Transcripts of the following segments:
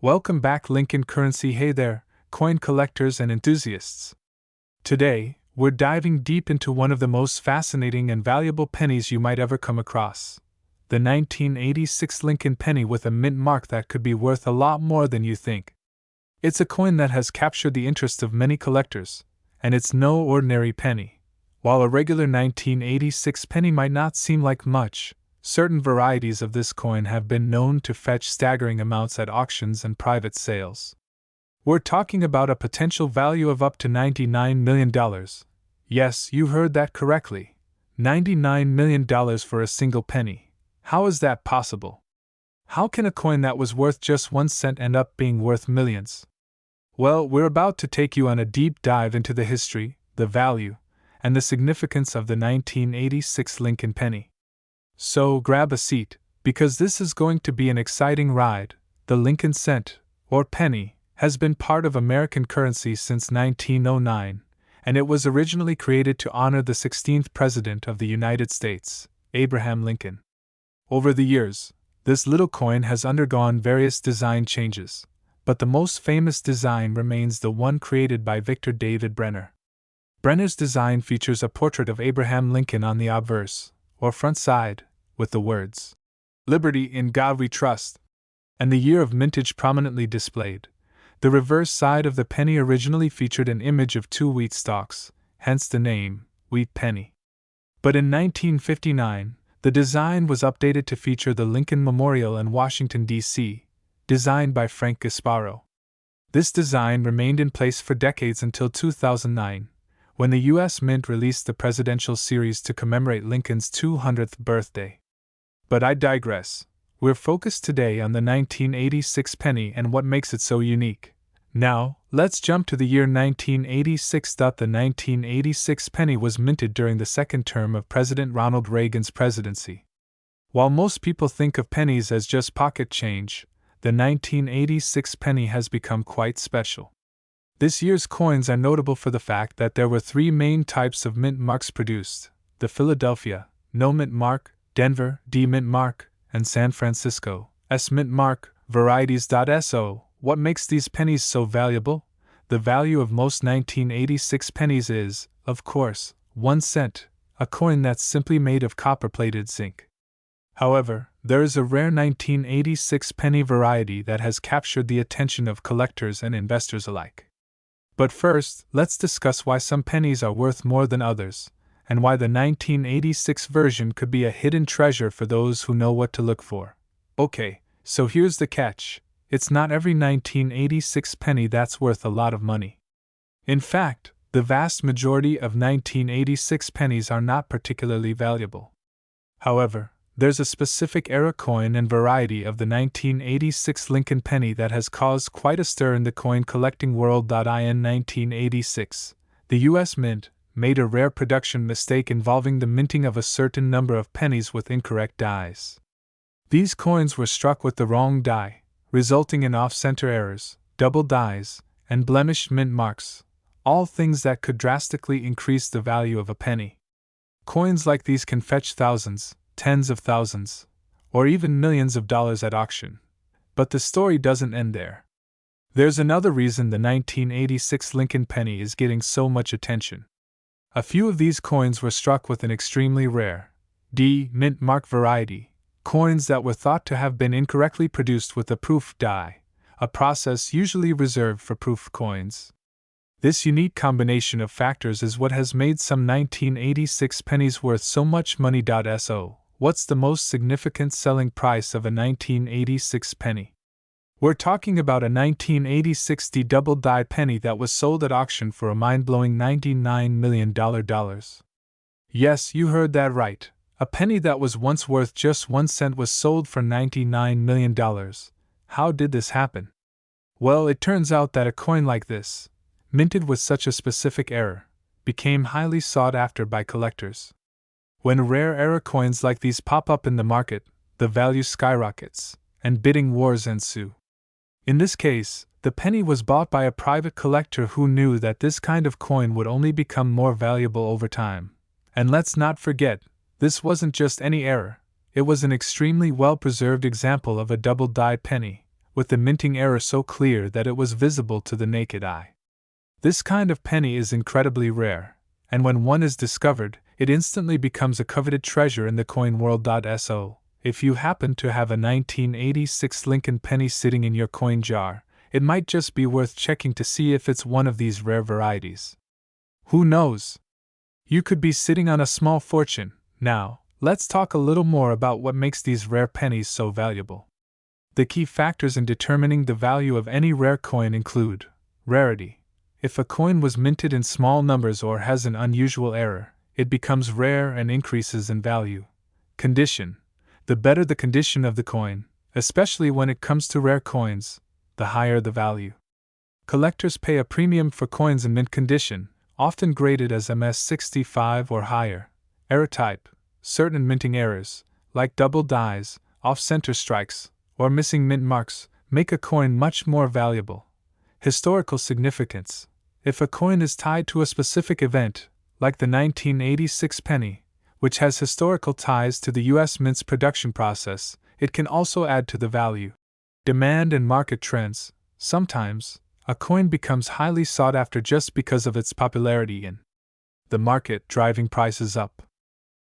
Welcome back, Lincoln Currency. Hey there, coin collectors and enthusiasts. Today, we're diving deep into one of the most fascinating and valuable pennies you might ever come across. The 1986 Lincoln penny with a mint mark that could be worth a lot more than you think. It's a coin that has captured the interest of many collectors, and it's no ordinary penny. While a regular 1986 penny might not seem like much, certain varieties of this coin have been known to fetch staggering amounts at auctions and private sales. We're talking about a potential value of up to $99 million. Yes, you heard that correctly. $99 million for a single penny. How is that possible? How can a coin that was worth just 1 cent end up being worth millions? Well, we're about to take you on a deep dive into the history, the value, and the significance of the 1986 Lincoln penny. So grab a seat, because this is going to be an exciting ride. The Lincoln cent, or penny, has been part of American currency since 1909, and it was originally created to honor the 16th President of the United States, Abraham Lincoln. Over the years, this little coin has undergone various design changes, but the most famous design remains the one created by Victor David Brenner. Brenner's design features a portrait of Abraham Lincoln on the obverse, or front side, with the words, "Liberty, in God we trust," and the year of mintage prominently displayed. The reverse side of the penny originally featured an image of 2 wheat stalks, hence the name, Wheat Penny. But in 1959, the design was updated to feature the Lincoln Memorial in Washington, D.C., designed by Frank Gasparo. This design remained in place for decades until 2009, when the U.S. Mint released the presidential series to commemorate Lincoln's 200th birthday. But I digress. We're focused today on the 1986 penny and what makes it so unique. Now, let's jump to the year 1986. The 1986 penny was minted during the second term of President Ronald Reagan's presidency. While most people think of pennies as just pocket change, the 1986 penny has become quite special. This year's coins are notable for the fact that there were 3 main types of mint marks produced: the Philadelphia, no mint mark, Denver, D mint mark, and San Francisco, S mint mark, varieties. So, what makes these pennies so valuable? The value of most 1986 pennies is, of course, 1 cent, a coin that's simply made of copper-plated zinc. However, there is a rare 1986 penny variety that has captured the attention of collectors and investors alike. But first, let's discuss why some pennies are worth more than others, and why the 1986 version could be a hidden treasure for those who know what to look for. Okay, so here's the catch. It's not every 1986 penny that's worth a lot of money. In fact, the vast majority of 1986 pennies are not particularly valuable. However, there's a specific era coin and variety of the 1986 Lincoln penny that has caused quite a stir in the coin collecting world. In 1986, the U.S. Mint made a rare production mistake involving the minting of a certain number of pennies with incorrect dies. These coins were struck with the wrong die, resulting in off-center errors, double dies, and blemished mint marks, all things that could drastically increase the value of a penny. Coins like these can fetch thousands, tens of thousands, or even millions of dollars at auction. But the story doesn't end there. There's another reason the 1986 Lincoln penny is getting so much attention. A few of these coins were struck with an extremely rare D mint mark variety, coins that were thought to have been incorrectly produced with a proof die, a process usually reserved for proof coins. This unique combination of factors is what has made some 1986 pennies worth so much money. So, what's the most significant selling price of a 1986 penny? We're talking about a 1986 D double die penny that was sold at auction for a mind-blowing $99 million. Yes, you heard that right. A penny that was once worth just 1 cent was sold for $99 million. How did this happen? Well, it turns out that a coin like this, minted with such a specific error, became highly sought after by collectors. When rare error coins like these pop up in the market, the value skyrockets, and bidding wars ensue. In this case, the penny was bought by a private collector who knew that this kind of coin would only become more valuable over time. And let's not forget, this wasn't just any error, it was an extremely well-preserved example of a double-die penny, with the minting error so clear that it was visible to the naked eye. This kind of penny is incredibly rare, and when one is discovered, it instantly becomes a coveted treasure in the coin world. So, if you happen to have a 1986 Lincoln penny sitting in your coin jar, it might just be worth checking to see if it's one of these rare varieties. Who knows? You could be sitting on a small fortune. Now, let's talk a little more about what makes these rare pennies so valuable. The key factors in determining the value of any rare coin include rarity. If a coin was minted in small numbers or has an unusual error, it becomes rare and increases in value. Condition. The better the condition of the coin, especially when it comes to rare coins, the higher the value. Collectors pay a premium for coins in mint condition, often graded as MS65 or higher. Error type. Certain minting errors, like double dies, off-center strikes, or missing mint marks, make a coin much more valuable. Historical significance. If a coin is tied to a specific event, like the 1986 penny, which has historical ties to the U.S. Mint's production process, it can also add to the value. Demand and market trends. Sometimes, a coin becomes highly sought after just because of its popularity in the market, driving prices up.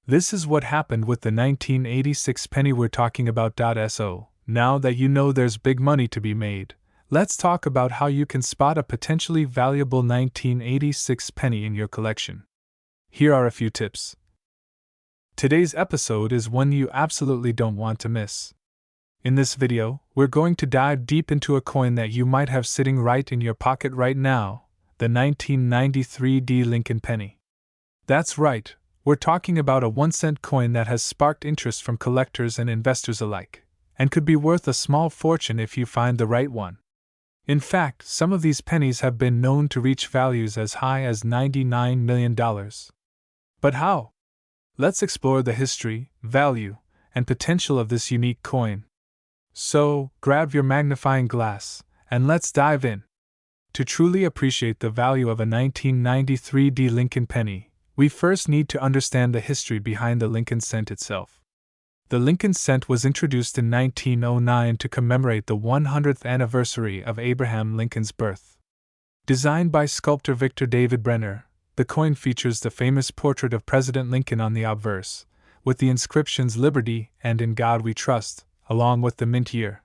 This is what happened with the 1986 penny we're talking about. So, now that you know there's big money to be made, let's talk about how you can spot a potentially valuable 1986 penny in your collection. Here are a few tips. Today's episode is one you absolutely don't want to miss. In this video, we're going to dive deep into a coin that you might have sitting right in your pocket right now, the 1993 D Lincoln penny. That's right, we're talking about a 1-cent coin that has sparked interest from collectors and investors alike, and could be worth a small fortune if you find the right one. In fact, some of these pennies have been known to reach values as high as $99 million. But how? Let's explore the history, value, and potential of this unique coin. So, grab your magnifying glass, and let's dive in. To truly appreciate the value of a 1993 D Lincoln penny, we first need to understand the history behind the Lincoln cent itself. The Lincoln cent was introduced in 1909 to commemorate the 100th anniversary of Abraham Lincoln's birth. Designed by sculptor Victor David Brenner, the coin features the famous portrait of President Lincoln on the obverse, with the inscriptions "Liberty" and "In God We Trust," along with the mint year.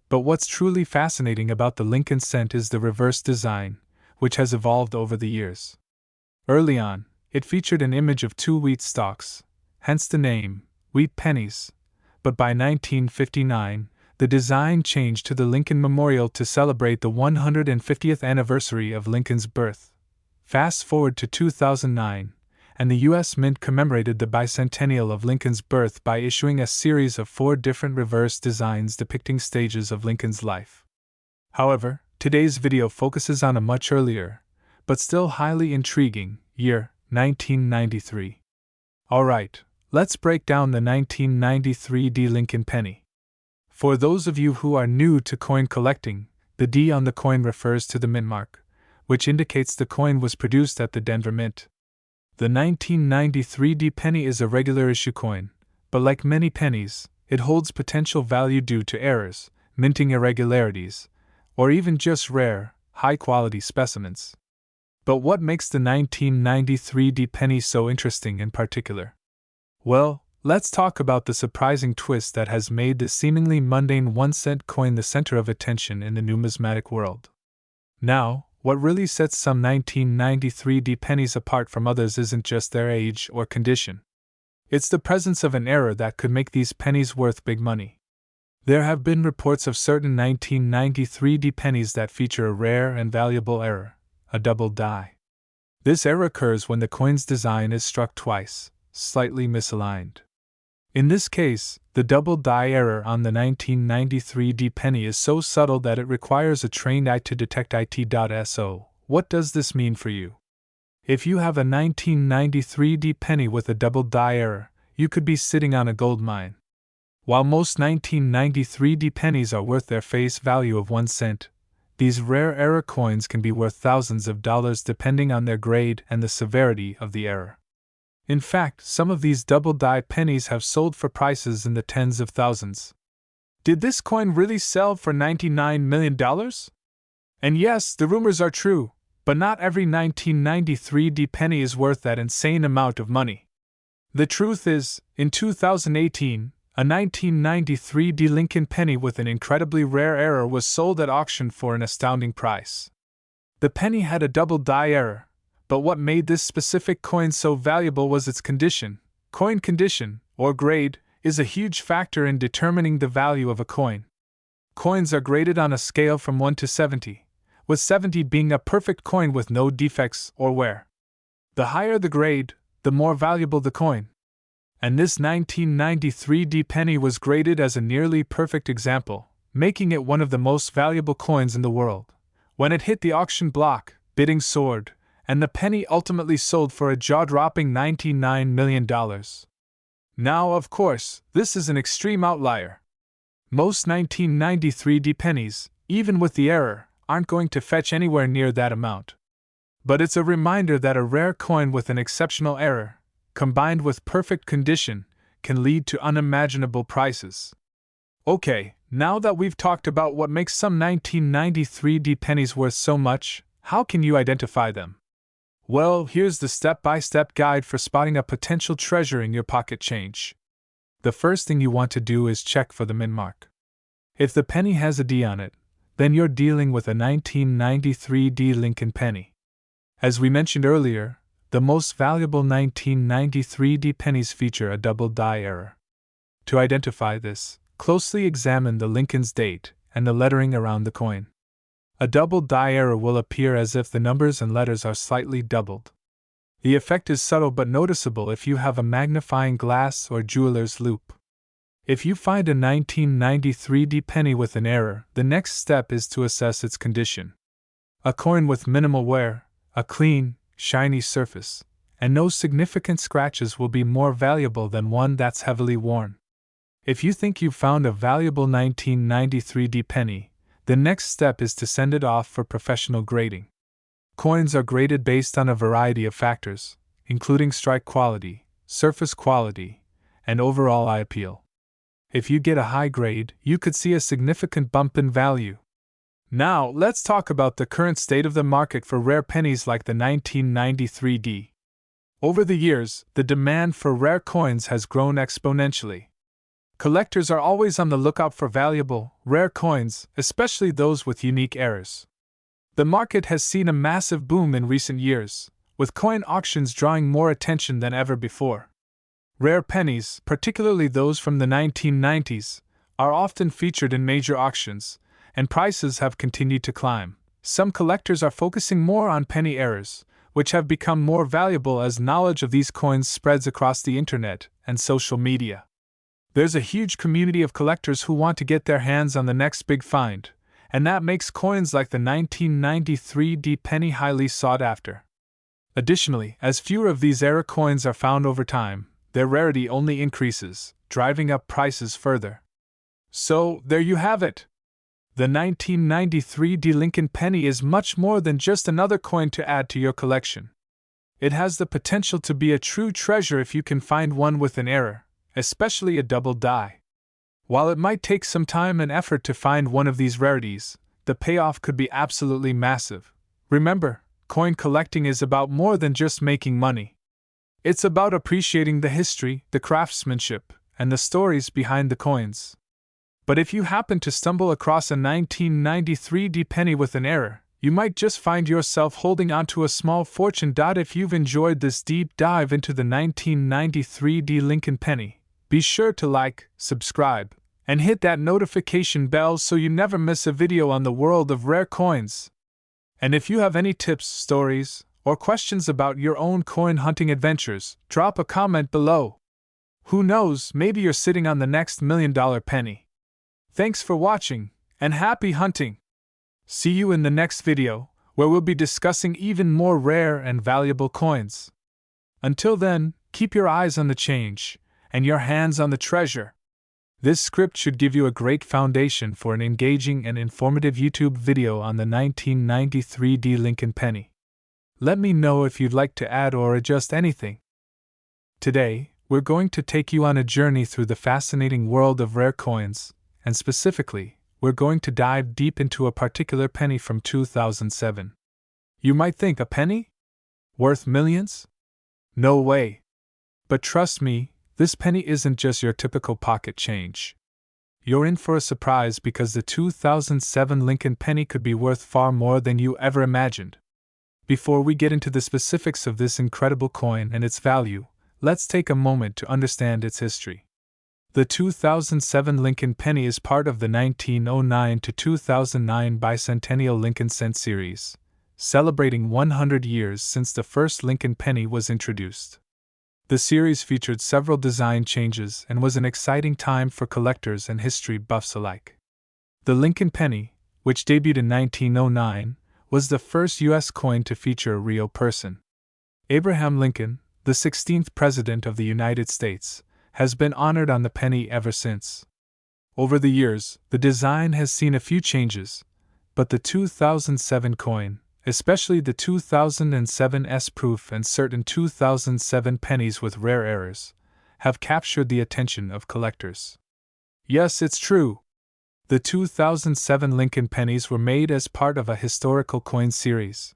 But what's truly fascinating about the Lincoln cent is the reverse design, which has evolved over the years. Early on, it featured an image of 2 wheat stalks, hence the name, wheat pennies. But by 1959, the design changed to the Lincoln Memorial to celebrate the 150th anniversary of Lincoln's birth. Fast forward to 2009, and the U.S. Mint commemorated the bicentennial of Lincoln's birth by issuing a series of 4 different reverse designs depicting stages of Lincoln's life. However, today's video focuses on a much earlier, but still highly intriguing, year, 1993. Alright, let's break down the 1993 D Lincoln penny. For those of you who are new to coin collecting, the D on the coin refers to the mint mark, which indicates the coin was produced at the Denver Mint. The 1993 D penny is a regular issue coin, but like many pennies, it holds potential value due to errors, minting irregularities, or even just rare, high-quality specimens. But what makes the 1993 D penny so interesting in particular? Well, let's talk about the surprising twist that has made the seemingly mundane 1-cent coin the center of attention in the numismatic world. Now, what really sets some 1993 D pennies apart from others isn't just their age or condition. It's the presence of an error that could make these pennies worth big money. There have been reports of certain 1993 D pennies that feature a rare and valuable error, a double die. This error occurs when the coin's design is struck twice, slightly misaligned. In this case, the double die error on the 1993 D penny is so subtle that it requires a trained eye to detect it. So, what does this mean for you? If you have a 1993 D penny with a double die error, you could be sitting on a gold mine. While most 1993 D pennies are worth their face value of 1 cent, these rare error coins can be worth thousands of dollars depending on their grade and the severity of the error. In fact, some of these double-die pennies have sold for prices in the tens of thousands. Did this coin really sell for $99 million? And yes, the rumors are true, but not every 1993 penny is worth that insane amount of money. The truth is, in 2018, a 1993 Lincoln penny with an incredibly rare error was sold at auction for an astounding price. The penny had a double die error, but what made this specific coin so valuable was its condition. Coin condition, or grade, is a huge factor in determining the value of a coin. Coins are graded on a scale from 1 to 70, with 70 being a perfect coin with no defects or wear. The higher the grade, the more valuable the coin. And this 1993 penny was graded as a nearly perfect example, making it one of the most valuable coins in the world. When it hit the auction block, bidding soared, and the penny ultimately sold for a jaw-dropping $99 million. Now, of course, this is an extreme outlier. Most 1993 pennies, even with the error, aren't going to fetch anywhere near that amount. But it's a reminder that a rare coin with an exceptional error, combined with perfect condition, can lead to unimaginable prices. Okay, now that we've talked about what makes some 1993 pennies worth so much, how can you identify them? Well, here's the step-by-step guide for spotting a potential treasure in your pocket change. The first thing you want to do is check for the mint mark. If the penny has a D on it, then you're dealing with a 1993 Lincoln penny. As we mentioned earlier, the most valuable 1993 pennies feature a double die error. To identify this, closely examine the Lincoln's date and the lettering around the coin. A double die error will appear as if the numbers and letters are slightly doubled. The effect is subtle but noticeable if you have a magnifying glass or jeweler's loupe. If you find a 1993 penny with an error, the next step is to assess its condition. A coin with minimal wear, a clean, shiny surface, and no significant scratches will be more valuable than one that's heavily worn. If you think you've found a valuable 1993 penny, the next step is to send it off for professional grading. Coins are graded based on a variety of factors, including strike quality, surface quality, and overall eye appeal. If you get a high grade, you could see a significant bump in value. Now, let's talk about the current state of the market for rare pennies like the 1993 Over the years, the demand for rare coins has grown exponentially. Collectors are always on the lookout for valuable, rare coins, especially those with unique errors. The market has seen a massive boom in recent years, with coin auctions drawing more attention than ever before. Rare pennies, particularly those from the 1990s, are often featured in major auctions, and prices have continued to climb. Some collectors are focusing more on penny errors, which have become more valuable as knowledge of these coins spreads across the internet and social media. There's a huge community of collectors who want to get their hands on the next big find, and that makes coins like the 1993 penny highly sought after. Additionally, as fewer of these error coins are found over time, their rarity only increases, driving up prices further. So, there you have it. The 1993 Lincoln penny is much more than just another coin to add to your collection. It has the potential to be a true treasure if you can find one with an error, especially a double die. While it might take some time and effort to find one of these rarities, the payoff could be absolutely massive. Remember, coin collecting is about more than just making money. It's about appreciating the history, the craftsmanship, and the stories behind the coins. But if you happen to stumble across a 1993 penny with an error, you might just find yourself holding onto a small fortune. If you've enjoyed this deep dive into the 1993 Lincoln penny, be sure to like, subscribe, and hit that notification bell so you never miss a video on the world of rare coins. And if you have any tips, stories, or questions about your own coin hunting adventures, drop a comment below. Who knows, maybe you're sitting on the next $1 million penny. Thanks for watching, and happy hunting! See you in the next video, where we'll be discussing even more rare and valuable coins. Until then, keep your eyes on the change, and your hands on the treasure. This script should give you a great foundation for an engaging and informative YouTube video on the 1993 Lincoln penny. Let me know if you'd like to add or adjust anything. Today, we're going to take you on a journey through the fascinating world of rare coins, and specifically, we're going to dive deep into a particular penny from 2007. You might think, a penny? Worth millions? No way. But trust me, this penny isn't just your typical pocket change. You're in for a surprise because the 2007 Lincoln penny could be worth far more than you ever imagined. Before we get into the specifics of this incredible coin and its value, let's take a moment to understand its history. The 2007 Lincoln penny is part of the 1909 to 2009 bicentennial Lincoln Cent series, celebrating 100 years since the first Lincoln penny was introduced. The series featured several design changes and was an exciting time for collectors and history buffs alike. The Lincoln penny, which debuted in 1909, was the first U.S. coin to feature a real person. Abraham Lincoln, the 16th President of the United States, has been honored on the penny ever since. Over the years, the design has seen a few changes, but the 2007 coin, especially the 2007 S-proof and certain 2007 pennies with rare errors, have captured the attention of collectors. Yes, it's true. The 2007 Lincoln pennies were made as part of a historical coin series.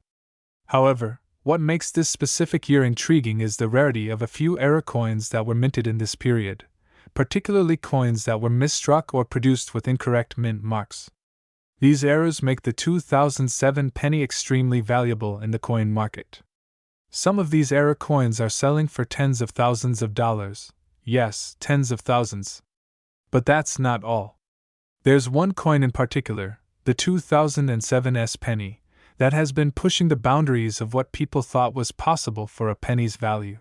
However, what makes this specific year intriguing is the rarity of a few error coins that were minted in this period, particularly coins that were misstruck or produced with incorrect mint marks. These errors make the 2007 penny extremely valuable in the coin market. Some of these error coins are selling for tens of thousands of dollars. Yes, tens of thousands. But that's not all. There's one coin in particular, the 2007 S penny, that has been pushing the boundaries of what people thought was possible for a penny's value.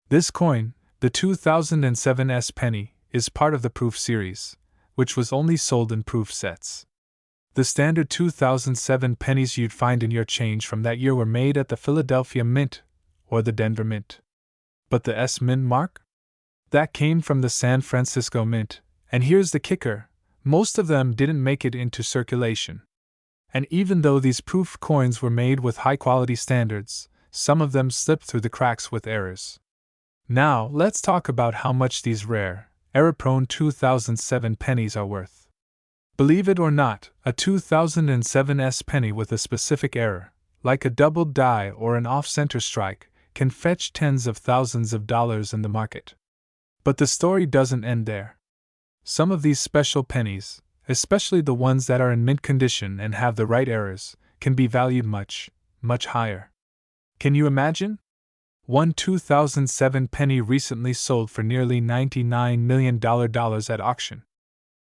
This coin, the 2007 S penny, is part of the proof series, which was only sold in proof sets. The standard 2007 pennies you'd find in your change from that year were made at the Philadelphia Mint or the Denver Mint. But the S Mint mark? That came from the San Francisco Mint, and here's the kicker: most of them didn't make it into circulation. And even though these proof coins were made with high-quality standards, some of them slipped through the cracks with errors. Now, let's talk about how much these rare, error-prone 2007 pennies are worth. Believe it or not, a 2007 S penny with a specific error, like a doubled die or an off-center strike, can fetch tens of thousands of dollars in the market. But the story doesn't end there. Some of these special pennies, especially the ones that are in mint condition and have the right errors, can be valued much, much higher. Can you imagine? One 2007 penny recently sold for nearly $99 million at auction.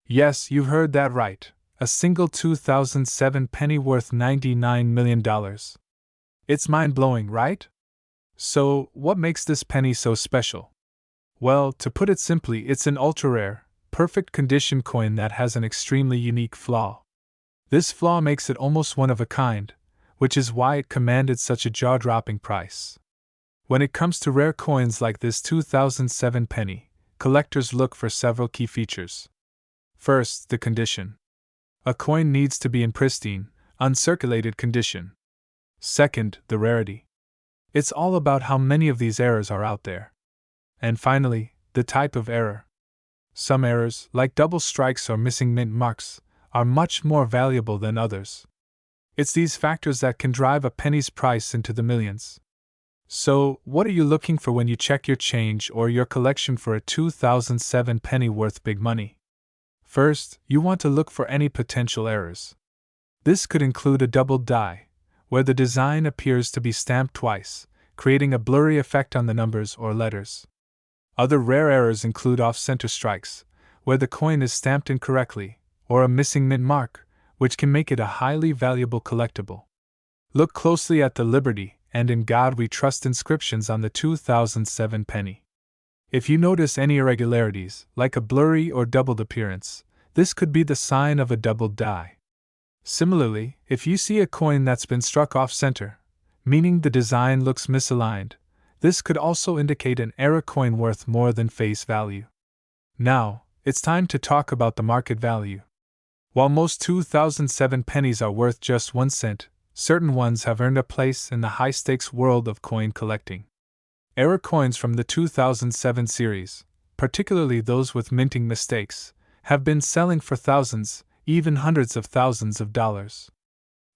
Yes, you've heard that right, a single 2007 penny worth $99 million. It's mind-blowing, right? So, what makes this penny so special? Well, to put it simply, it's an ultra-rare, perfect condition coin that has an extremely unique flaw. This flaw makes it almost one of a kind, which is why it commanded such a jaw-dropping price. When it comes to rare coins like this 2007 penny, collectors look for several key features. First, the condition. A coin needs to be in pristine, uncirculated condition. Second, the rarity. It's all about how many of these errors are out there. And finally, the type of error. Some errors, like double strikes or missing mint marks, are much more valuable than others. It's these factors that can drive a penny's price into the millions. So, what are you looking for when you check your change or your collection for a 2007 penny worth big money? First, you want to look for any potential errors. This could include a doubled die, where the design appears to be stamped twice, creating a blurry effect on the numbers or letters. Other rare errors include off-center strikes, where the coin is stamped incorrectly, or a missing mint mark, which can make it a highly valuable collectible. Look closely at the Liberty and In God We Trust inscriptions on the 2007 penny. If you notice any irregularities, like a blurry or doubled appearance, this could be the sign of a doubled die. Similarly, if you see a coin that's been struck off-center, meaning the design looks misaligned, this could also indicate an error coin worth more than face value. Now, it's time to talk about the market value. While most 2007 pennies are worth just 1 cent, certain ones have earned a place in the high-stakes world of coin collecting. Error coins from the 2007 series, particularly those with minting mistakes, have been selling for thousands, even hundreds of thousands of dollars.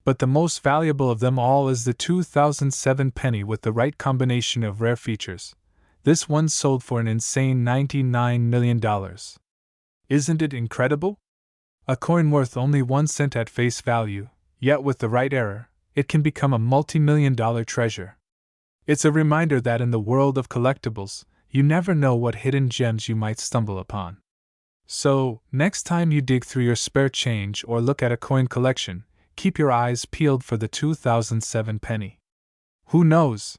But the most valuable of them all is the 2007 penny with the right combination of rare features. This one sold for an insane $99 million. Isn't it incredible? A coin worth only 1 cent at face value, yet with the right error, it can become a multi-million-dollar treasure. It's a reminder that in the world of collectibles, you never know what hidden gems you might stumble upon. So, next time you dig through your spare change or look at a coin collection, keep your eyes peeled for the 2007 penny. Who knows?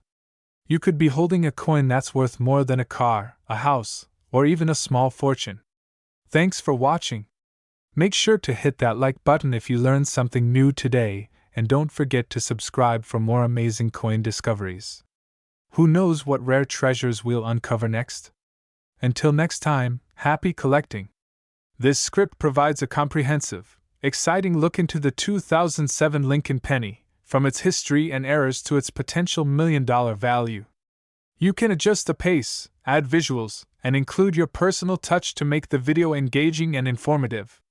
You could be holding a coin that's worth more than a car, a house, or even a small fortune. Thanks for watching. Make sure to hit that like button if you learned something new today, and don't forget to subscribe for more amazing coin discoveries. Who knows what rare treasures we'll uncover next? Until next time, happy collecting! This script provides a comprehensive, exciting look into the 2007 Lincoln penny, from its history and errors to its potential million-dollar value. You can adjust the pace, add visuals, and include your personal touch to make the video engaging and informative.